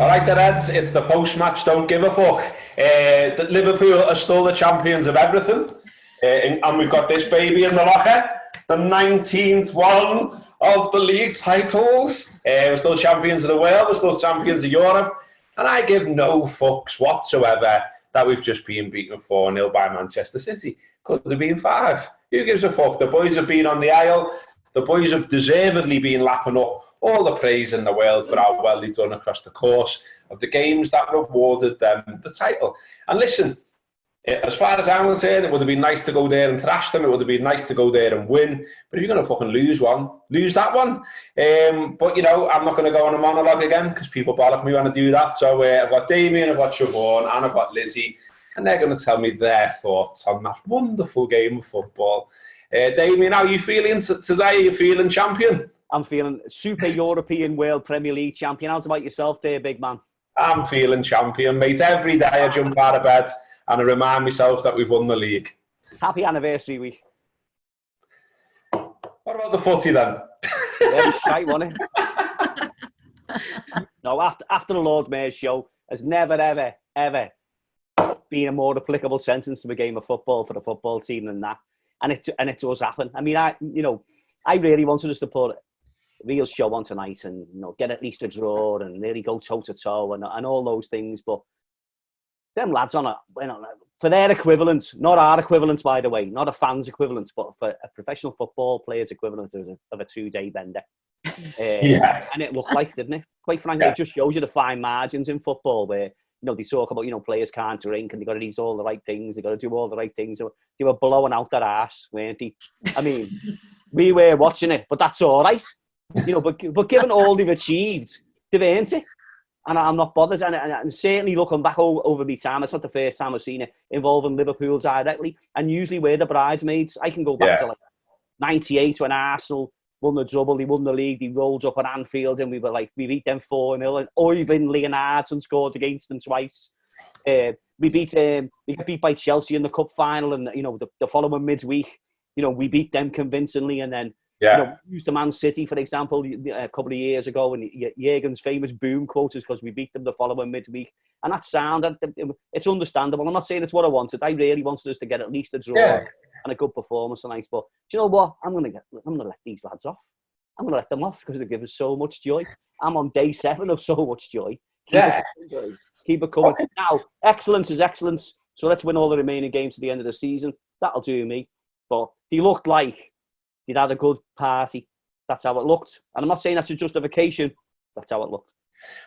All right, the Reds, it's the post-match don't give a fuck. Liverpool are still the champions of everything. And we've got this baby in the locker. The 19th one of the league titles. We're still champions of the world. We're still champions of Europe. And I give no fucks whatsoever that we've just been beaten 4-0 by Manchester City. Could have been 5. Who gives a fuck? The boys have been on the aisle. The boys have deservedly been lapping up all the praise in the world for how well they've done across the course of the games that rewarded them the title. And listen, as far as I'm concerned, it would have been nice to go there and thrash them. It would have been nice to go there and win. But if you're going to fucking lose one, lose that one. But, you know, I'm not going to go on a monologue again because people bollock me when I do that. So I've got Damien, I've got Siobhan, and I've got Lizzie. And they're going to tell me their thoughts on that wonderful game of football. Damien, how are you feeling today? Are you feeling champion? I'm feeling Super European World Premier League champion. How's about yourself there, big man? I'm feeling champion, mate. Every day I jump out of bed and I remind myself that we've won the league. Happy anniversary week. What about the footy then? Yeah, it was shite, wasn't it? No, after the Lord Mayor's show, there's never, ever, ever been a more applicable sentence to a game of football for the football team than that. And it does happen. I mean, I really wanted us to put a real show on tonight and, you know, get at least a draw and nearly go toe-to-toe and all those things. But them lads for their equivalent, not our equivalent, by the way, not a fan's equivalent, but for a professional football player's equivalent of a 2-day bender. Yeah. And it looked like, didn't it? Quite frankly, It just shows you the fine margins in football where, you know, they talk about, you know, players can't drink and they've got to eat all the right things. They've got to do all the right things. They were blowing out their arse, weren't they? I mean, we were watching it, but that's all right. You know, but given all they've achieved, they've earned it. And I'm not bothered. And certainly looking back over my time, it's not the first time I've seen it involving Liverpool directly. And usually we're the bridesmaids. I can go back to like 98 when Arsenal won the double, they won the league, they rolled up at Anfield and we beat them 4-0 and Oyvind Leonardson scored against them twice. We got beat by Chelsea in the cup final and, you know, the following midweek, you know, we beat them convincingly and then, you know, used to Man City, for example, a couple of years ago and Jürgen's famous boom quote is because we beat them the following midweek. And that sound, it's understandable. I'm not saying it's what I wanted. I really wanted us to get at least a draw and a good performance tonight. But do you know what? I'm gonna let these lads off. I'm gonna let them off because they give us so much joy. I'm on day 7 of so much joy. Keep it coming. Okay. Now, excellence is excellence. So let's win all the remaining games to the end of the season. That'll do me. But they looked like they'd had a good party. That's how it looked. And I'm not saying that's a justification. That's how it looked.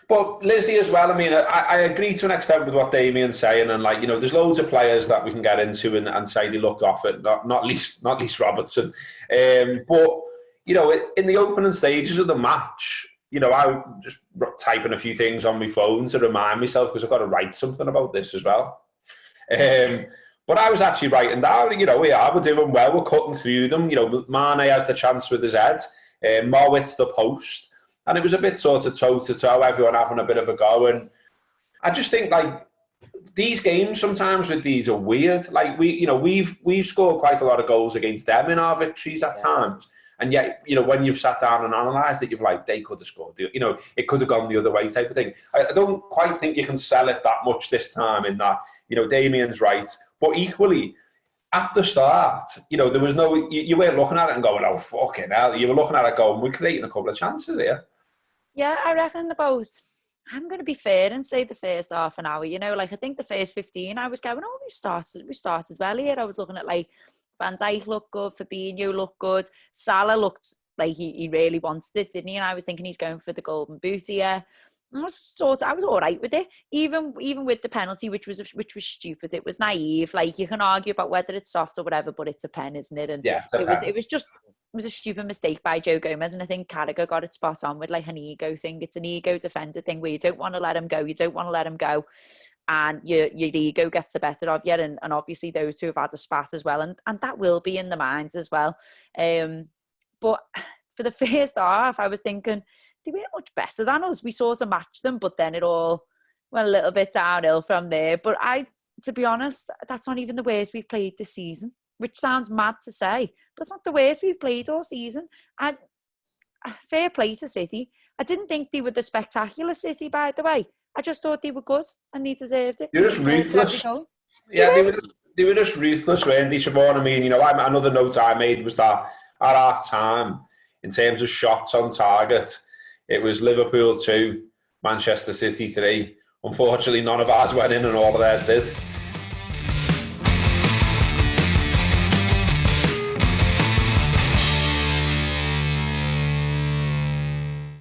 But Lizzie as well, I mean, I agree to an extent with what Damien's saying, and like, you know, there's loads of players that we can get into and say they looked off it, not least Robertson. But, you know, in the opening stages of the match, you know, I was just typing a few things on my phone to remind myself because I've got to write something about this as well. But I was actually writing down, you know, we're doing well, we're cutting through them. You know, Mane has the chance with his head, Mowat's the post. And it was a bit sort of toe-to-toe, everyone having a bit of a go. And I just think, like, these games sometimes with these are weird. Like, we've scored quite a lot of goals against them in our victories at times. And yet, you know, when you've sat down and analysed it, you've like, they could have scored. You know, it could have gone the other way type of thing. I don't quite think you can sell it that much this time in that, you know, Damien's right. But equally, at the start, you know, there was no... You weren't looking at it and going, oh, fucking hell. You were looking at it going, we're creating a couple of chances here. Yeah, I reckon I'm going to be fair and say the first half an hour, you know, like I think the first 15, I was going, oh, we started well here. I was looking at like Van Dijk looked good, Fabinho looked good, Salah looked like he really wanted it, didn't he? And I was thinking he's going for the golden boot here. I was all right with it, even with the penalty, which was stupid. It was naive. Like you can argue about whether it's soft or whatever, but it's a pen, isn't it? And it was a stupid mistake by Joe Gomez, and I think Carragher got it spot on with like an ego thing. It's an ego defender thing where you don't want to let him go, and your ego gets the better of you. And obviously those two have had a spat as well, and that will be in the minds as well. But for the first half, I was thinking they weren't much better than us. We sort of matched them, but then it all went a little bit downhill from there. But to be honest, that's not even the worst we've played this season, which sounds mad to say, but it's not the worst we've played all season. And fair play to City. I didn't think they were the spectacular City, by the way, I just thought they were good and they deserved it. You're just ruthless. Yeah, they were just ruthless, weren't they, Siobhan? I mean, you know, another note I made was that at half-time, in terms of shots on target, it was Liverpool 2, Manchester City 3. Unfortunately, none of ours went in and all of theirs did.